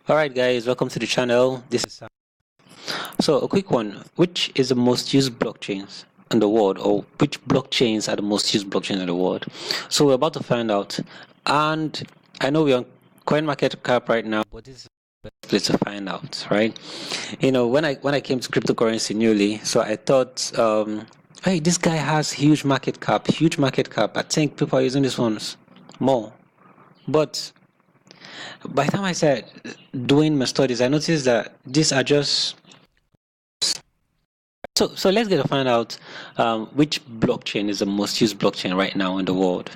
Alright guys, welcome to the channel. This is So a quick one. Which is the most used blockchains in the world, or which blockchains are the most used blockchains in the world? So we're about to find out. And I know we're on CoinMarketCap right now, but this is the best place to find out, right? When I came to cryptocurrency newly, so I thought hey, this guy has huge market cap, huge market cap. I think people are using these ones more. But by the time I started doing my studies, I noticed that these are just so. Let's get to find out which blockchain is the most used blockchain right now in the world.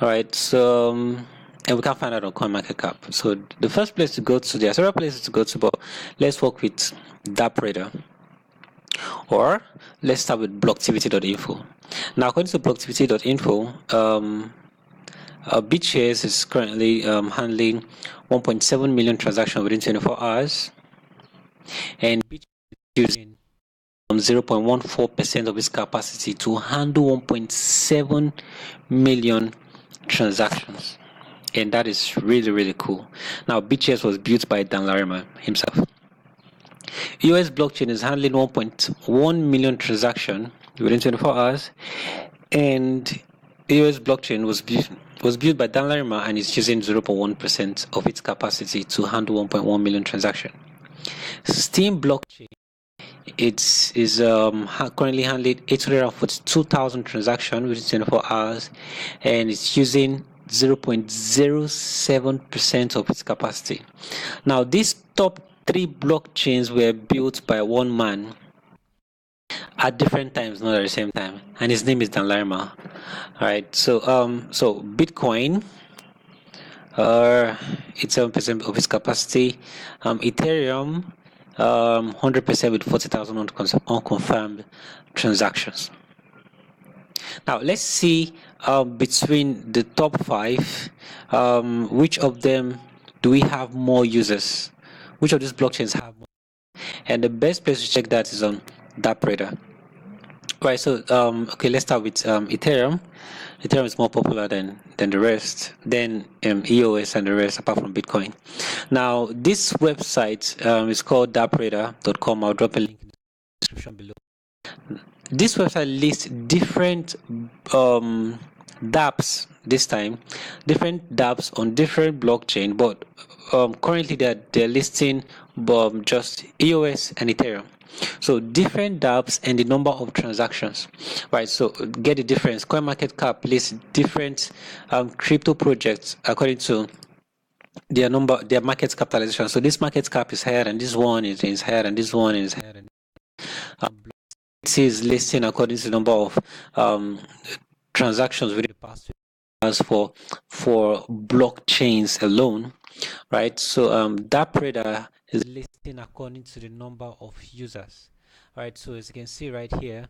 All right, so and we can find out on CoinMarketCap. So the first place to go to, there are several places to go to, but let's work with DAppRadar, or let's start with blocktivity.info. Now, according to blocktivity.info, BitShares is currently handling 1.7 million transactions within 24 hours, and BitShares is using 0.14% of its capacity to handle 1.7 million transactions, and that is really cool. Now, BitShares was built by Dan Larimer himself. US blockchain is handling 1.1 million transactions within 24 hours, and US blockchain was built by Dan Larimer and is using 0.1% of its capacity to handle 1.1 million transactions. Steam blockchain is currently handling 842,000 transactions within 24 hours, and it's using 0.07% of its capacity. Now, these top 3 blockchains were built by one man at different times, not at the same time, and his name is Dan Larimer. All right, so Bitcoin, 87% of its capacity, Ethereum, 100% with 40,000 unconfirmed transactions. Now let's see between the top 5, which of them do we have more users? Which of these blockchains have more? And the best place to check that is on DAppRadar. Right, so okay, let's start with Ethereum. Ethereum is more popular than the rest, then EOS and the rest, apart from Bitcoin. Now, this website is called dappradar.com. I'll drop a link in the description below. This website lists different dApps this time, different dApps on different blockchain, but currently they're listing just EOS and Ethereum. So different dApps and the number of transactions, right? So get the difference. CoinMarketCap lists different crypto projects according to their market capitalization. So this market cap is higher, and this one is higher, and this one is higher. It is listing according to the number of transactions within the past 2 years for blockchains alone, right? So DAppRadar is listing according to the number of users. All right, so as you can see right here,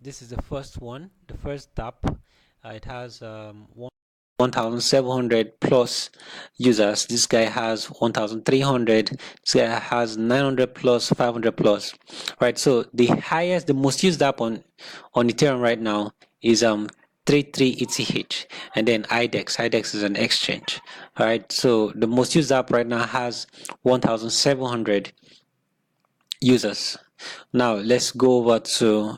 this is the first one, the first DApp. It has 1,700 plus users. This guy has 1,300. This guy has 900 plus, 500 plus, right? So the most used app on Ethereum right now is 33ETH, and then IDEX is an exchange. All right, so the most used app right now has 1,700 users. Now let's go over to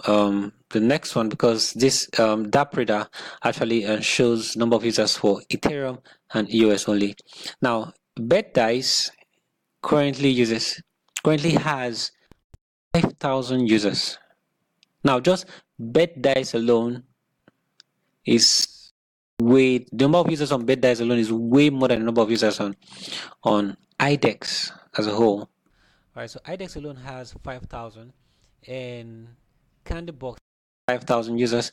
the next one, because this DAppRadar actually shows number of users for Ethereum and EOS only. Now BetDice currently has 5,000 users. Now just BetDice alone is the number of users on BetDice alone is way more than the number of users on IDEX as a whole. All right, so IDEX alone has 5,000, and Candybox 5,000 users,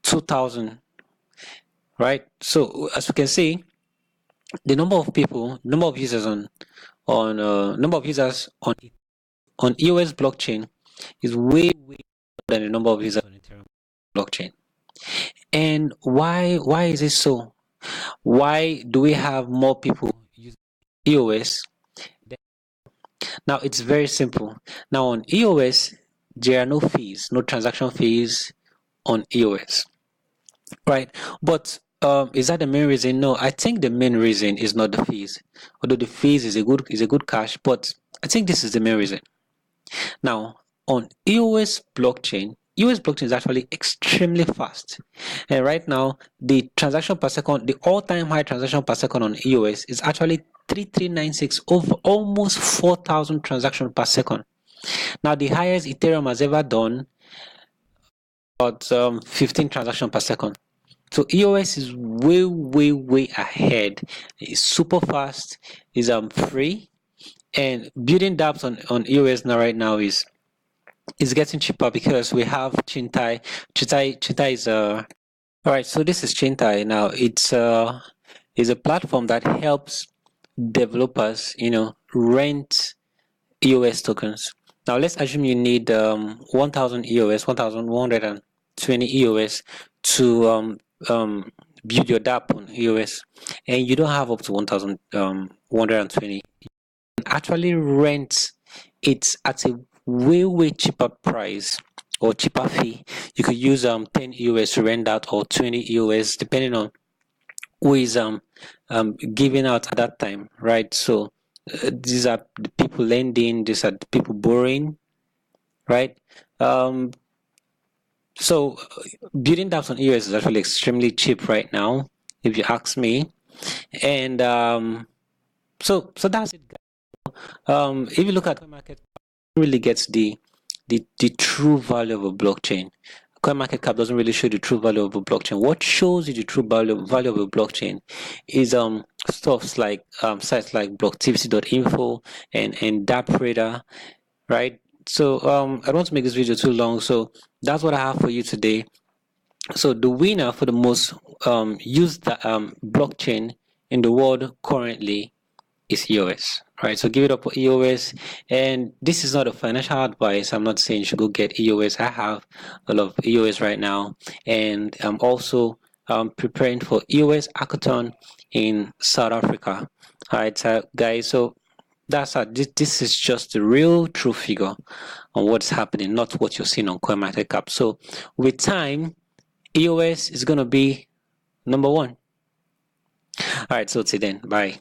2,000. Right, so as you can see, the number of users on EOS blockchain is way more than the number of users on Ethereum blockchain. And why is it so? Why do we have more people using EOS? Now it's very simple. Now on EOS, there are no fees, no transaction fees on EOS, right? But Is that the main reason? No, I think the main reason is not the fees. Although the fees is a good cash, but I think this is the main reason. Now, on EOS blockchain is actually extremely fast. And right now, the transaction per second, the all-time high transaction per second on EOS is actually 3396, over almost 4,000 transactions per second. Now, the highest Ethereum has ever done, about 15 transactions per second. So EOS is way, way, way ahead. It's super fast. It's free, and building dApps on EOS now right now is getting cheaper because we have Chintai. Chintai is all right. So this is Chintai now. It's is a platform that helps developers, rent EOS tokens. Now let's assume you need 1,000 EOS, 1,120 EOS to build your dApp on EOS, and you don't have up to 1,120. You can actually rent it at a way, way cheaper price or cheaper fee. You could use 10 EOS to rent out, or 20 EOS, depending on who is giving out at that time, right? So these are the people lending, these are the people borrowing, right? So building dApps on EOS is actually extremely cheap right now, if you ask me. And so that's it, guys. If you look at the market, really gets the true value of a blockchain. CoinMarketCap doesn't really show the true value of a blockchain. What shows you the true value of a blockchain is stuffs like sites like blocktivity.info and DAppRadar, right? So I don't want to make this video too long, so that's what I have for you today. So the winner for the most used blockchain in the world currently is EOS, right? So give it up for EOS. And this is not a financial advice. I'm not saying you should go get EOS. I have a lot of EOS right now, and I'm also preparing for EOS hackathon in South Africa. All right, so guys. So that's this is just the real true figure on what's happening, not what you're seeing on CoinMarketCap. So with time, EOS is gonna be number one. All right, so till then, bye.